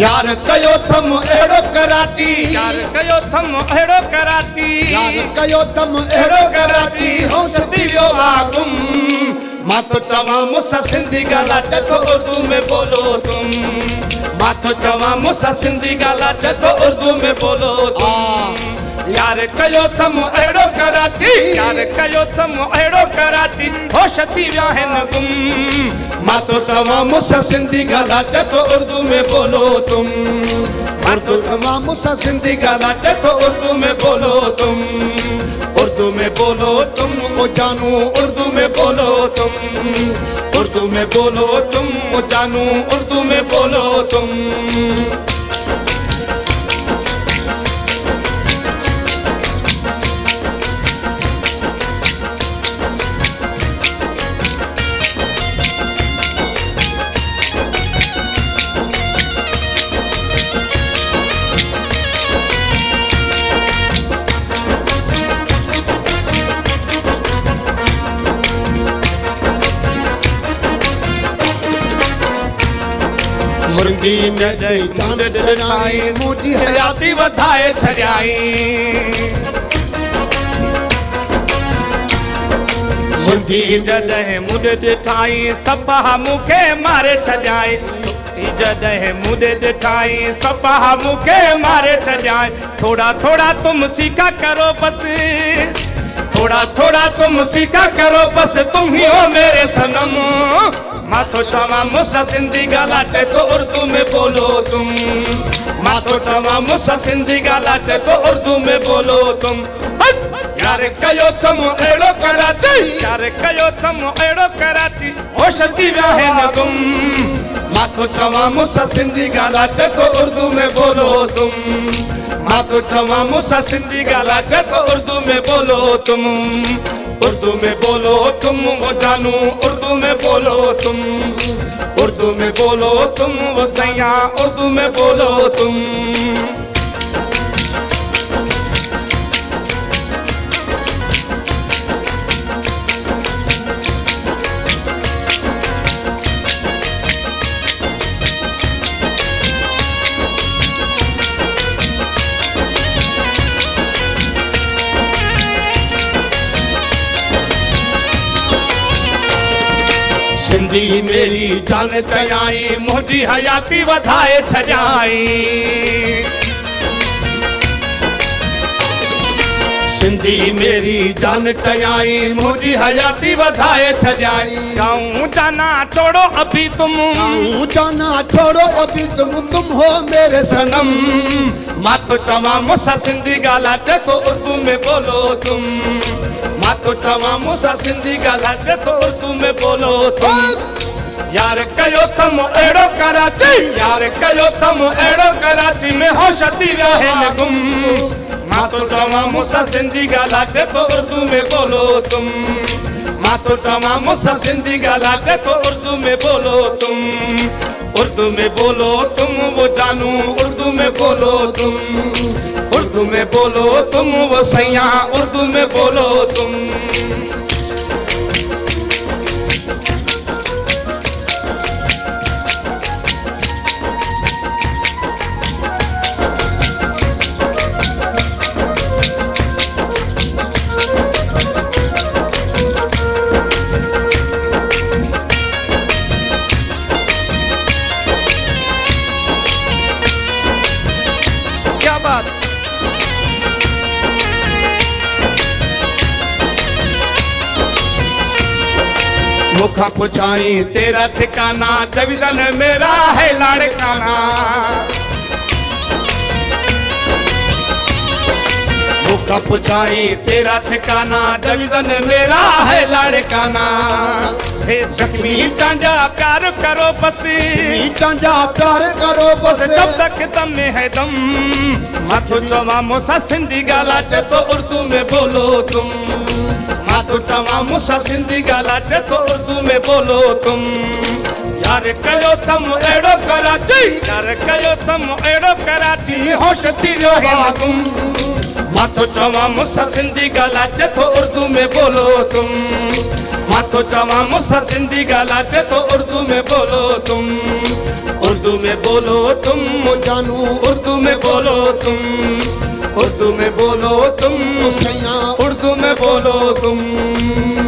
यार कयो थम अहिड़ो कराची, यार कयो थम अहिड़ो कराची, यार कयो थम अहिड़ो कराची, हो छती वियो वागुम। मां तो चवां मूंसां सिंधी ॻाल्हाए तो उर्दू में बोलो तुम, मां तो चवां मूंसां सिंधी ॻाल्हाए तो उर्दू में बोलो तुम। यार कयो थम अहिड़ो कराची, यार कयो थम अहिड़ो कराची, होश थी विया आहिनि गुम। मां तो चवां मूंसां सिंधी ॻाल्हाए तो उर्दू में बोलो तुम, मां तो चवां मूंसां सिंधी ॻाल्हाए तो उर्दू में बोलो तुम। उर्दू में बोलो तुम ओ जानू, उर्दू में बोलो तुम, उर्दू में बोलो तुम ओ जानू, उर्दू में बोलो तुम। मुर्गी जॾहिं कान ॾिनाई, मुंहिंजी हयाती वधाए छॾियाई। मुंहिंजी जॾहिं मुंड ॾिठाई, सफ़ा मूंखे मारे छॾियाई। जॾहिं मुंड ॾिठाई, सफ़ा मूंखे मारे छॾियाई। थोड़ा थोड़ा तुम सीखा करो बस, थोड़ा थोड़ा तुम सीखा करो बस, तुम ही हो मेरे सनम। मां तो चवां मूंसां सिंधी ॻाल्हाए तो उर्दू में बोलो तुम, मां तो चवां मूंसां सिंधी ॻाल्हाए तो उर्दू में बोलो तुम। यार कयो थम अहिड़ो कराची, यार कयो थम अहिड़ो कराची, होश थी विया आहिनि गुम। मां तो चवां मूंसां सिंधी ॻाल्हाए तो उर्दू में बोलो तुम, मां तो चवां मूंसां सिंधी ॻाल्हाए तो उर्दू में बोलो तुम। उर्दू में बोलो तुम वो जानू, उर्दू में बोलो तुम, उर्दू में बोलो तुम वो सैया, उर्दू में बोलो तुम। सिंधी मेरी जान चयाई, मुंहिंजी हयाती वधाए छॾियाई। सिंधी मेरी जान चयाई, मुंहिंजी हयाती वधाए छॾियाई। गाऊं जाना छोड़ो अभी तुम, गाऊं जाना छोड़ो अभी तुम हो मेरे सनम। मां तो चवां मूंसां सिंधी ॻाल्हाए तो उर्दू में बोलो तुम, मां तो चवां मूंसां सिंधी ॻाल्हाए तो उर्दू में बोलो तुम। यार कयो थम अहिड़ो कराची, यार कयो थम अहिड़ो कराची में होश थी विया आहिनि गुम। मां तो चवां मूंसां सिंधी ॻाल्हाए तो उर्दू में बोलो तुम, मां तो चवां मूंसां सिंधी ॻाल्हाए तो उर्दू में बोलो तुम। उर्दू में बोलो तुम वो जानू, उर्दू में बोलो तुम, उर्दू में बोलो तुम वो सैया, उर्दू में बोलो तुम। क्या बात। मुखा पुछाई तेरा ठिकाना, डिवीजन मेरा है लाड़काना। मुखा पुछाई तेरा ठिकाना, डिवीजन मेरा है लाड़काना। हे जख्मी चांजा प्यार करो बस, चांजा प्यार करो बस, जब तक दम में है दम। मां तो चवां मूंसां सिंधी ॻाल्हाए तो उर्दू में बोलो तुम, मां तो चवां मूंसां सिंधी ॻाल्हाए तो उर्दू में बोलो तुम। यार कयो थम अहिड़ो कराची, यार कयो थम अहिड़ो कराची, होश थी वियो वागुम। मां तो चवां मूंसां सिंधी ॻाल्हाए तो उर्दू में बोलो तुम, मां तो चवां मूंसां सिंधी ॻाल्हाए तो उर्दू में बोलो तुम। उर्दू में बोलो तुम ओ जानू उर्दू में बोलो तुम, उर्दू में बोलो तुम, ओ सैया उर्दू में बोलो तुम।